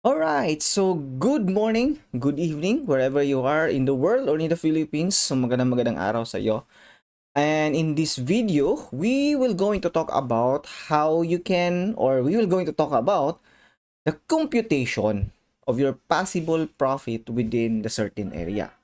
Alright, so good morning, good evening, wherever you are in the world or in the Philippines. So magandang araw sa iyo. And in this video, we will going to talk about how you can, or we will going to talk about the computation of your possible profit within the certain area.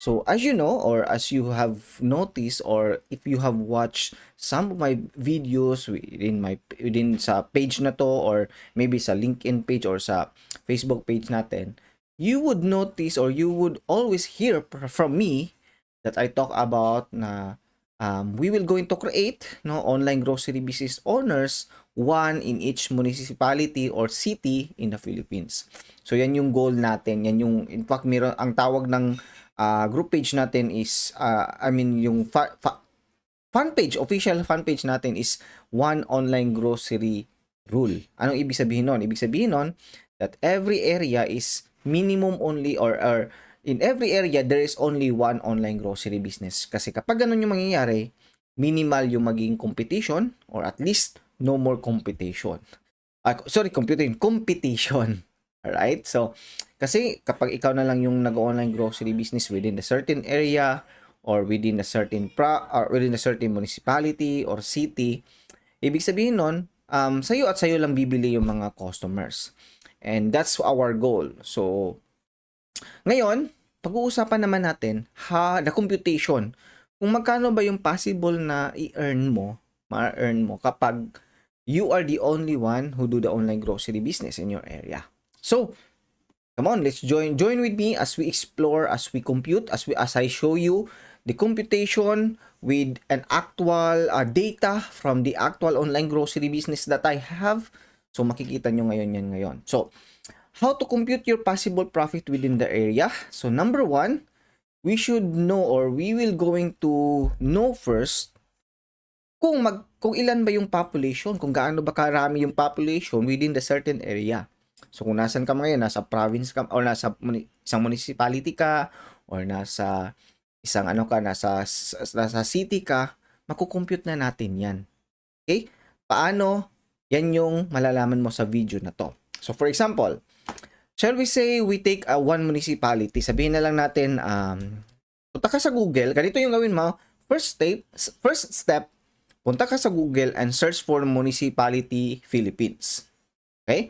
So as you know, or as you have noticed, or if you have watched some of my videos within sa page na to, or maybe sa LinkedIn page or sa Facebook page natin, you would notice or you would always hear from me that I talk about na we will going to create online grocery business owners, one in each municipality or city in the Philippines. So yan yung goal natin. Yan yung, in fact, meron ang tawag ng group page natin is yung fan page, official fan page natin is one online grocery rule. Anong ibig sabihin nun? Ibig sabihin nun that every area is minimum only or in every area there is only one online grocery business. Kasi kapag ganun yung mangyayari, minimal yung maging competition or at least no more competition. Competition. Alright? So, kasi kapag ikaw na lang yung nag-online grocery business within a certain area or within a certain municipality or city, ibig sabihin nun, sa'yo at sa'yo lang bibili yung mga customers. And that's our goal. So, ngayon, pag-uusapan naman natin the computation. Kung magkano ba yung possible na i-earn mo, ma-earn mo kapag you are the only one who do the online grocery business in your area. So, come on, let's join with me as we explore, as we compute, as I show you the computation with an actual data from the actual online grocery business that I have. So, makikita nyo ngayon. So, how to compute your possible profit within the area? So, number one, we should know or we will going to know first kung ilan ba yung population, kung gaano ba karami yung population within the certain area. So kung nasan ka ngayon, nasa province ka or nasa isang municipality ka or nasa isang nasa city ka, makukompute na natin 'yan. Okay? Paano? Yan yung malalaman mo sa video na to. So for example, shall we say we take one municipality. Sabihin na lang natin punta ka sa Google, ganito yung gawin mo. First step, punta ka sa Google and search for municipality Philippines. Okay?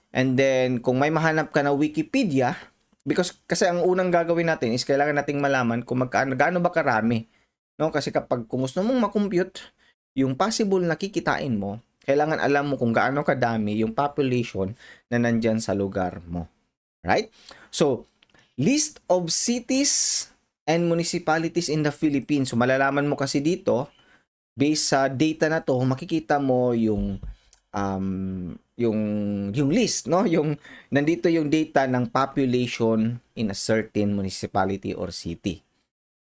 And then, kung may mahanap ka na Wikipedia, kasi ang unang gagawin natin is kailangan nating malaman kung gaano ba karami. No? Kasi kung gusto mong makompute yung possible na kikitain mo, kailangan alam mo kung gaano kadami yung population na nandyan sa lugar mo. Right? So, list of cities and municipalities in the Philippines. So, malalaman mo kasi dito, based sa data na to, makikita mo yung list, no? Yung nandito yung data ng population in a certain municipality or city.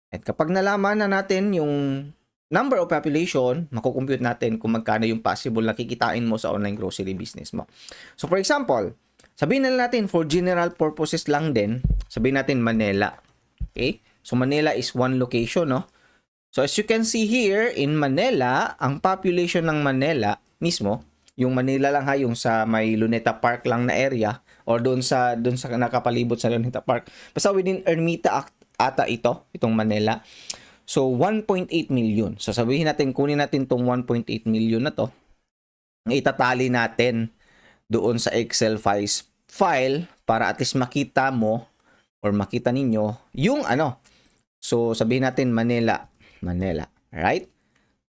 At kapag nalaman na natin yung number of population, makukompute natin kung magkano yung possible na kikitain mo sa online grocery business mo. So for example, sabihin na natin for general purposes lang din, sabihin natin Manila. Okay? So Manila is one location, no? So as you can see here in Manila, ang population ng Manila mismo, yung Manila lang yung sa may Luneta Park lang na area or doon sa nakapalibot sa Luneta Park. Basta within Ermita ata itong Manila. So 1.8 million. So sabihin natin, kunin natin tong 1.8 million na to. Itatali natin doon sa Excel file para at least makita mo or makita ninyo yung So sabihin natin Manila, right?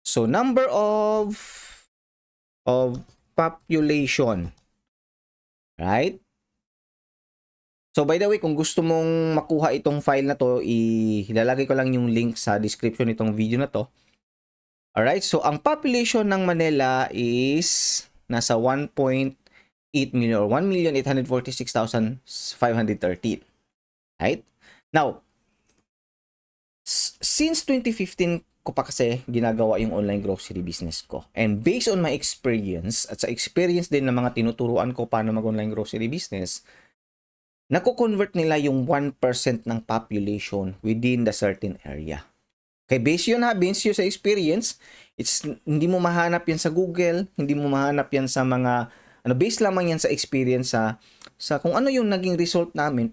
So number of population, right? So by the way, kung gusto mong makuha itong file na to, ilalagay ko lang yung link sa description nitong video na to. Alright, so ang population ng Manila is nasa 1.8 million or 1,846,513. Right? Now, since 2015 ko pa kasi ginagawa yung online grocery business ko. And based on my experience, at sa experience din ng mga tinuturuan ko paano mag-online grocery business, nako-convert nila yung 1% ng population within the certain area. Okay, based yun sa experience, hindi mo mahanap yan sa Google, hindi mo mahanap yan sa mga, based lamang yan sa experience sa kung ano yung naging result namin,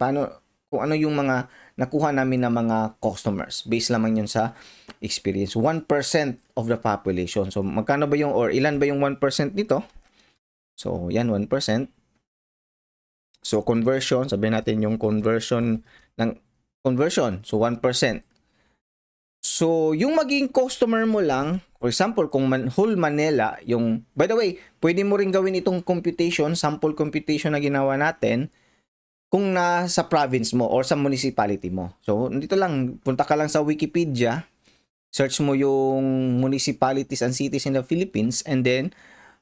kung ano yung mga nakuha namin ng mga customers. Based lamang yun sa experience. 1% of the population. So, magkano ba yung, or ilan ba yung 1% nito? So, yan, 1%. So, conversion, sabihin natin yung conversion ng conversion. So, 1%. So, yung maging customer mo lang, for example, kung whole Manila, yung, by the way, pwede mo rin gawin itong computation, sample computation na ginawa natin, kung nasa province mo or sa municipality mo. So, dito lang, punta ka lang sa Wikipedia, search mo yung municipalities and cities in the Philippines, and then,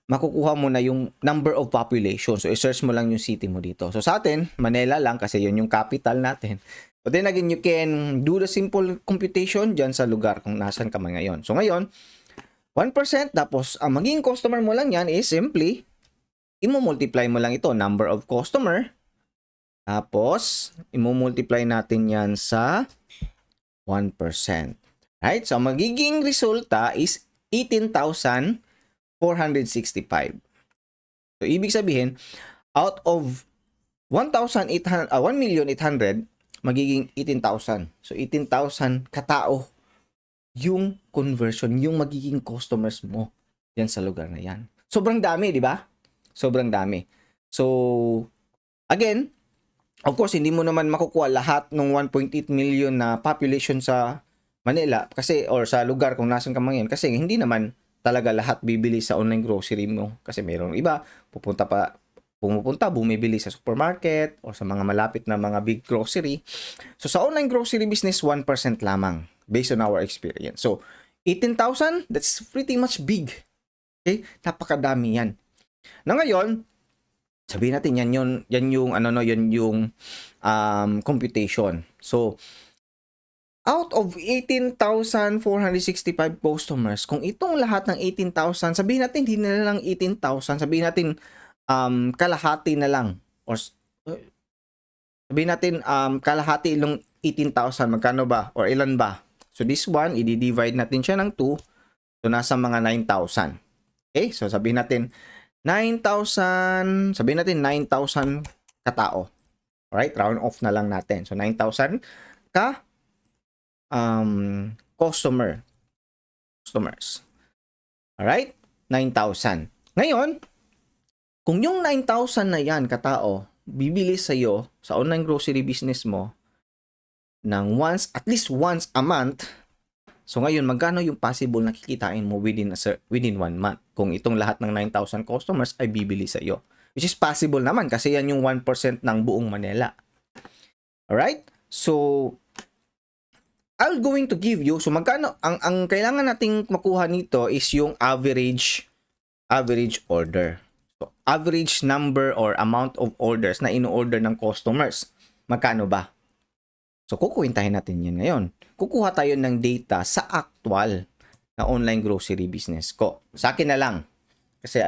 makukuha mo na yung number of population. So, i-search mo lang yung city mo dito. So, sa atin, Manila lang kasi yun yung capital natin. But then again, you can do the simple computation dyan sa lugar kung nasan ka man ngayon. So, ngayon, 1%, tapos ang maging customer mo lang yan is simply, imo-multiply mo lang ito, number of customer, tapos, imo-multiply natin yan sa 1%. Right? So, magiging resulta is 18,465. So, ibig sabihin, out of 1,800, 1,800,000, magiging 18,000. So, 18,000 katao yung conversion, yung magiging customers mo yan sa lugar na yan. Sobrang dami, di ba? Sobrang dami. So, again, of course, hindi mo naman makukuha lahat ng 1.8 million na population sa Manila kasi or sa lugar kung nasan ka man yan kasi hindi naman talaga lahat bibili sa online grocery mo kasi mayroong iba bumibili sa supermarket or sa mga malapit na mga big grocery. So sa online grocery business 1% lamang based on our experience. So 18,000, that's pretty much big. Okay? Napakadami yan. Na ngayon, sabihin natin yan yung computation. So out of 18,465 customers, kung itong lahat ng 18,000, sabihin natin hindi na lang 18,000, sabihin natin kalahati na lang or sabihin natin kalahati ng 18,000, magkano ba or ilan ba? So this one, i-divide natin siya ng 2, so nasa mga 9,000. Okay? So sabihin natin 9,000, sabihin natin 9,000 katao. Alright? Round off na lang natin. So 9,000 ka customers. Alright? 9,000. Ngayon, kung yung 9,000 na yan katao, bibili sa'yo sa online grocery business mo ng at least once a month, so ngayon, magkano yung possible na kikitain mo within 1 month kung itong lahat ng 9,000 customers ay bibili sa'yo? Which is possible naman kasi yan yung 1% ng buong Manila. Alright? So, I'm going to give you, so magkano, ang kailangan nating makuha nito is yung average order. So, average number or amount of orders na in-order ng customers. Magkano ba? So, kukuwintahin natin yan ngayon. Kukuha tayo ng data sa actual na online grocery business ko. Sa akin na lang. Kasi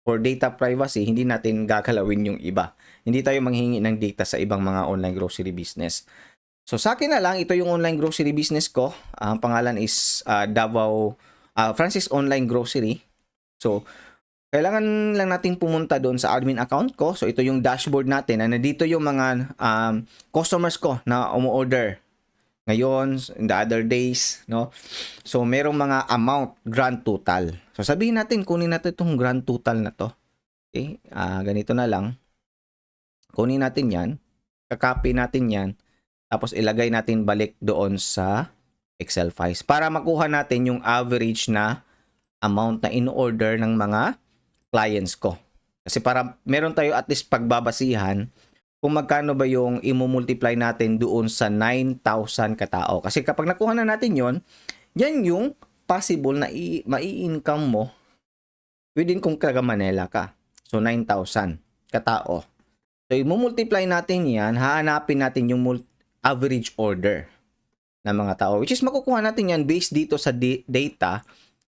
for data privacy, hindi natin gagalawin yung iba. Hindi tayo manghingi ng data sa ibang mga online grocery business. So, sa akin na lang, ito yung online grocery business ko. Ang pangalan is Davao Francis Online Grocery. So, kailangan lang nating pumunta doon sa admin account ko. So, ito yung dashboard natin. Nandito yung mga customers ko na umu-order ngayon, in the other days, no? So, merong mga amount, grand total. So, sabihin natin, kunin natin itong grand total na to. Okay? Ganito na lang. Kunin natin yan. Kakopy natin yan. Tapos, ilagay natin balik doon sa Excel files para makuha natin yung average na amount na in-order ng mga clients ko. Kasi para meron tayo at least pagbabasihan kung magkano ba yung i-multiply natin doon sa 9,000 katao. Kasi kapag nakuha na natin yon, yan yung possible na mai-income mo within kung taga Manila ka. So, 9,000 katao. So, i-multiply natin yan, hahanapin natin yung average order ng mga tao. Which is makukuha natin yan based dito sa data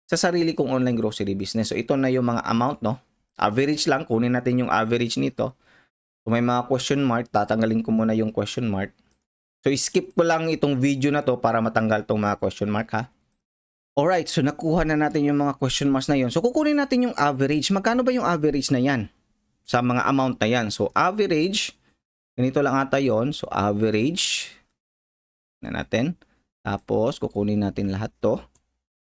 sa sarili kong online grocery business. So, ito na yung mga amount, no? Average lang. Kunin natin yung average nito. Kung may mga question mark, tatanggalin ko muna yung question mark. So, skip ko lang itong video na to para matanggal tong mga question mark, ha? Alright, so nakuha na natin yung mga question marks na yon. So, kukunin natin yung average. Magkano ba yung average na yan? sa mga amount na yan. So, average, ganito lang ata yon. So, average na natin. Tapos, kukunin natin lahat to.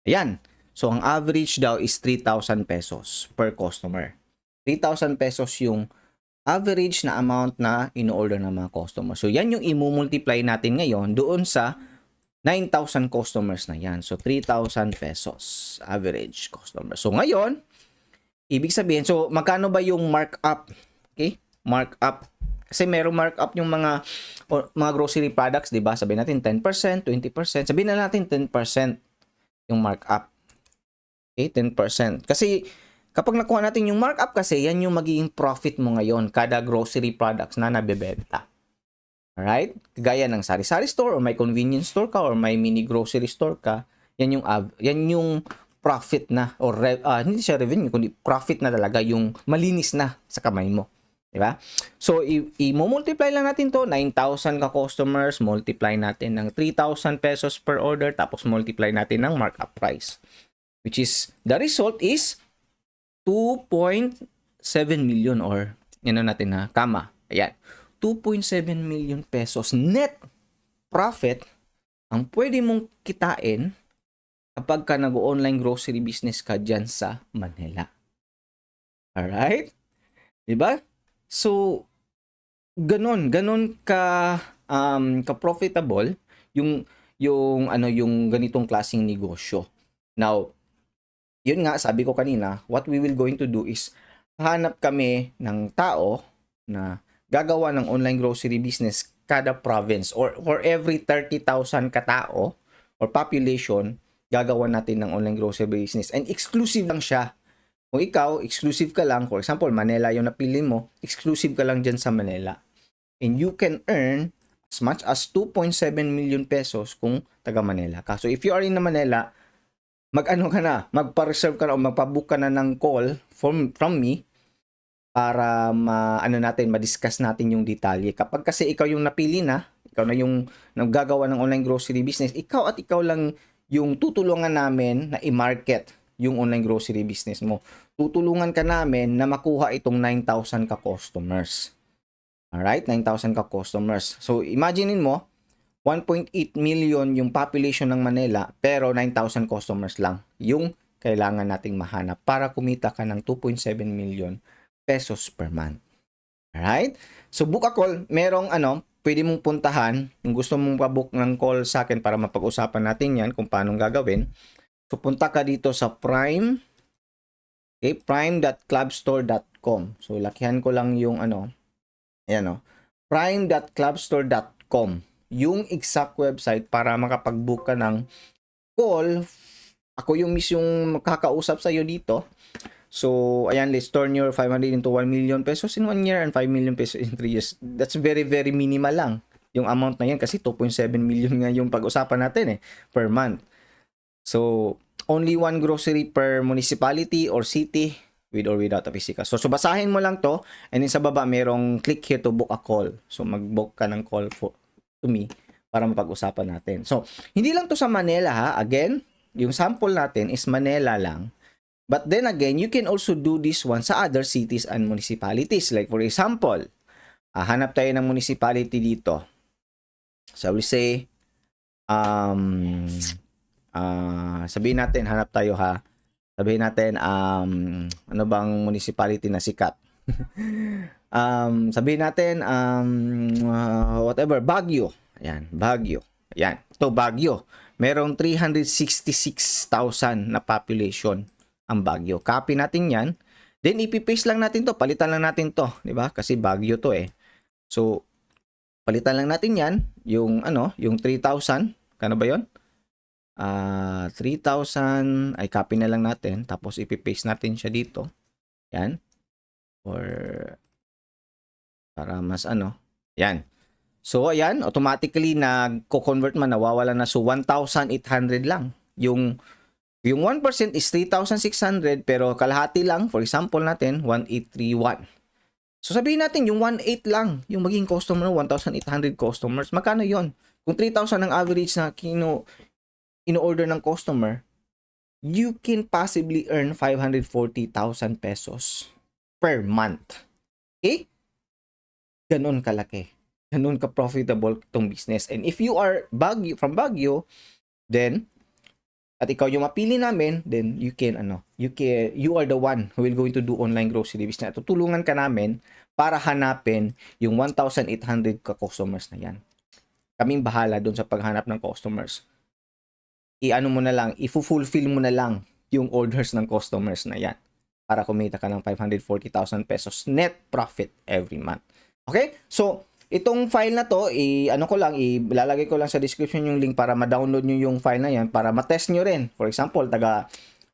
Ayan. So, ang average daw is 3,000 pesos per customer. 3,000 pesos yung average na amount na in-order ng mga customers. So, yan yung i-multiply natin ngayon doon sa 9,000 customers na yan. So, 3,000 pesos average customer. So, ngayon, ibig sabihin, so, magkano ba yung markup? Okay? Markup. Kasi merong markup yung mga grocery products, di ba? Sabihin natin 10%, 20%. Sabihin na natin 10% yung markup. Okay? 10%. Kasi, kapag nakuha natin yung markup kasi, yan yung magiging profit mo ngayon kada grocery products na nabebenta. Alright? Gaya ng sari-sari store or may convenience store ka or may mini grocery store ka, yan yung profit na or hindi siya revenue kundi profit na talaga, yung malinis na sa kamay mo. Di ba? So, i-multiply lang natin to, 9,000 ka customers, multiply natin ng 3,000 pesos per order, tapos multiply natin ng markup price. Which is, the result is 2.7 million or, yan na natin ha, kama. Ayan. 2.7 million pesos net profit ang pwede mong kitain kapag ka nag-online grocery business ka dyan sa Manila. Alright? Diba? So, ganon ka-profitable yung ganitong klaseng negosyo. Now, yun nga, sabi ko kanina, what we will going to do is hanap kami ng tao na gagawa ng online grocery business kada province or for every 30,000 katao or population, gagawa natin ng online grocery business and exclusive lang siya. Kung ikaw, exclusive ka lang, for example, Manila yung napili mo, exclusive ka lang dyan sa Manila. And you can earn as much as 2.7 million pesos kung taga Manila ka. So if you are in Manila, magpa-reserve ka na o magpa-book ka na ng call from me para ma-discuss natin yung detalye. Kapag kasi ikaw yung napili na, ikaw na yung naggagawa ng online grocery business, ikaw lang yung tutulungan namin na i-market yung online grocery business mo. Tutulungan ka namin na makuha itong 9,000 ka customers. Alright? 9,000 ka customers. So, imaginein mo, 1.8 million yung population ng Manila, pero 9,000 customers lang yung kailangan nating mahanap para kumita ka ng 2.7 million pesos per month. Alright? So, book a call. Merong pwede mong puntahan. Kung gusto mong pa-book ng call sa akin para mapag-usapan natin yan kung paano gagawin. So, punta ka dito sa Prime. Okay? Prime.clubstore.com. So, lakihan ko lang yung ayan prime.clubstore.com. Yung exact website para makapag-book ka ng call. Ako yung makakausap sa'yo dito. So, ayan, let's turn your 500 into 1 million pesos in 1 year and 5 million pesos in 3 years. That's very, very minimal lang. Yung amount na yan kasi 2.7 million nga yung pag-usapan natin per month. So, only one grocery per municipality or city with or without a physical. So, basahin mo lang to and then sa baba merong click here to book a call. So, mag-book ka ng call to me para mapag-usapan natin. So, hindi lang to sa Manila ha. Again, yung sample natin is Manila lang. But then again, you can also do this one sa other cities and municipalities. Like for example, hanap tayo ng municipality dito. So we say, sabihin natin, hanap tayo ha. Sabihin natin, ano bang municipality na sikat? Sabihin natin, whatever, Baguio. Ayan, Baguio. Ayan, ito Baguio. Merong 366,000 na population ang Baguio. Copy natin yan. Then, ipipaste lang natin to. Palitan lang natin to. Diba? Kasi Baguio to So, palitan lang natin yan. Yung 3,000. Kano ba yun? 3,000. Ay, copy na lang natin. Tapos, ipipaste natin siya dito. Yan. Or, para mas Yan. So, ayan. Automatically, nagko-convert man. Nawawala na. So, 1,800 lang. Yung 1% is 3,600 pero kalahati lang, for example natin, 1,831. So sabihin natin yung 1,800 lang, yung maging customer, 1,800 customers. Magkano yon? Kung 3,000 ang average na ino-order ng customer, you can possibly earn 540,000 pesos per month. Okay? Ganon kalaki. Ganon ka-profitable itong business. And if you are from Baguio, then at ikaw yung mapili namin, then you are the one who will going to do online grocery business. Tutulungan ka namin para hanapin yung 1,800 ka-customers na yan. Kaming bahala doon sa paghanap ng customers. I-fulfill mo na lang yung orders ng customers na yan para kumita ka ng 540,000 pesos net profit every month. Okay? So, itong file na to, ilalagay ko lang sa description yung link para ma-download nyo yung file na yan para ma-test nyo rin. For example,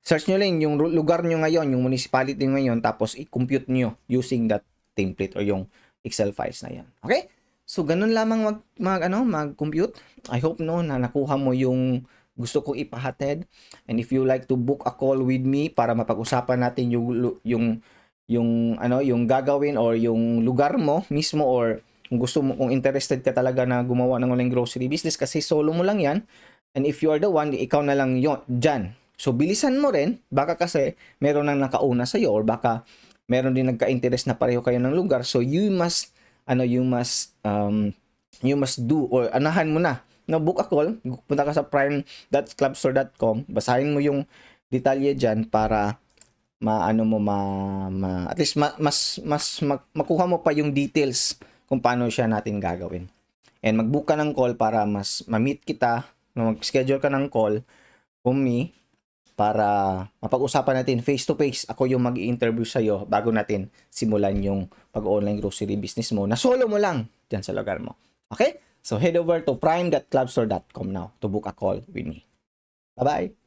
search nyo rin yung lugar nyo ngayon, yung municipality nyo ngayon, tapos i-compute nyo using that template or yung Excel files na yan. Okay? So, ganun lamang mag-compute. I hope na nakuha mo yung gusto kong ipahatid. And if you like to book a call with me para mapag-usapan natin yung gagawin or yung lugar mo mismo, or kung interested ka talaga na gumawa ng online grocery business kasi solo mo lang yan, and if you are the one, ikaw na lang dyan. So, bilisan mo rin, baka kasi meron nang nakauna sa'yo or baka meron din nagka-interest na pareho kayo ng lugar. So, you must do, or anahan mo na, book a call, punta ka sa prime.clubstore.com, basahin mo yung detalye dyan para at least makuha mo pa yung details kung paano siya natin gagawin. And mag-book ka ng call para mas ma-meet kita, mag-schedule ka ng call with me para mapag-usapan natin face to face. Ako yung mag-i-interview sa'yo bago natin simulan yung pag-online grocery business mo na solo mo lang dyan sa lugar mo. Okay? So head over to prime.clubstore.com now to book a call with me. Bye-bye!